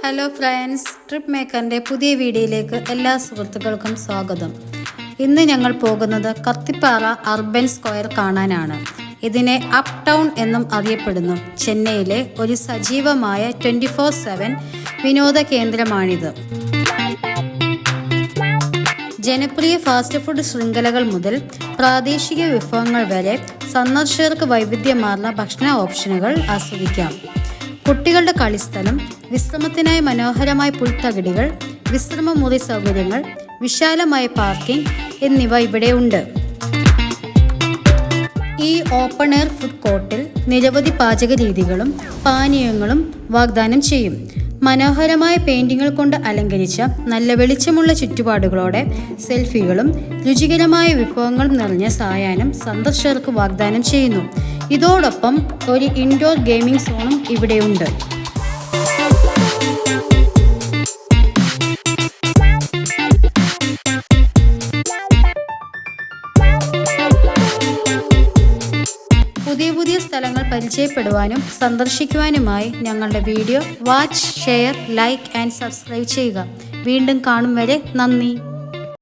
Hello friends, trip മേക്കറിൻ്റെ പുതിയ വീഡിയോയിലേക്ക് എല്ലാ സുഹൃത്തുക്കൾക്കും സ്വാഗതം. ഇന്ന് ഞങ്ങൾ പോകുന്നത് കത്തിപ്പാറ അർബൻ സ്ക്വയർ കാണാനാണ്. ഇതിനെ അപ്പ് ടൗൺ എന്നും അറിയപ്പെടുന്നു. ചെന്നൈയിലെ ഒരു സജീവമായ 24/7 വിനോദ കേന്ദ്രമാണിത്. ജനപ്രിയ ഫാസ്റ്റ് ഫുഡ് ശൃംഖലകൾ മുതൽ പ്രാദേശിക വിഭവങ്ങൾ വരെ സന്ദർശകർക്ക് വൈവിധ്യമാർന്ന ഭക്ഷണ ഓപ്ഷനുകൾ ആസ്വദിക്കാം. കുട്ടികളുടെ കളിസ്ഥലം, വിശ്രമത്തിനായി മനോഹരമായ പുൽത്തകിടികൾ, വിശ്രമമുറി സൗകര്യങ്ങൾ, വിശാലമായ പാർക്കിംഗ് എന്നിവ ഇവിടെ ഉണ്ട്. ഈ ഓപ്പൺ എയർ ഫുഡ് കോർട്ടിൽ നിരവധി പാചക രീതികളും പാനീയങ്ങളും വാഗ്ദാനം ചെയ്യും. മനോഹരമായ പെയിന്റിങ്ങുകൾ കൊണ്ട് അലങ്കരിച്ച നല്ല വെളിച്ചമുള്ള ചുറ്റുപാടുകളോടെ സെൽഫികളും രുചികരമായ വിഭവങ്ങളും നിറഞ്ഞ സായാഹ്നം സന്ദർശകർക്ക് വാഗ്ദാനം ചെയ്യുന്നു. ഇതോടൊപ്പം ഒരു ഇൻഡോർ ഗെയിമിംഗ് സോണും ഇവിടെയുണ്ട്. പുതിയ സ്ഥലങ്ങൾ പരിചയപ്പെടുവാനും സന്ദർശിക്കുവാനുമായി ഞങ്ങളുടെ video watch, share, like and subscribe ചെയ്യുക. വീണ്ടും കാണും വരെ നന്ദി.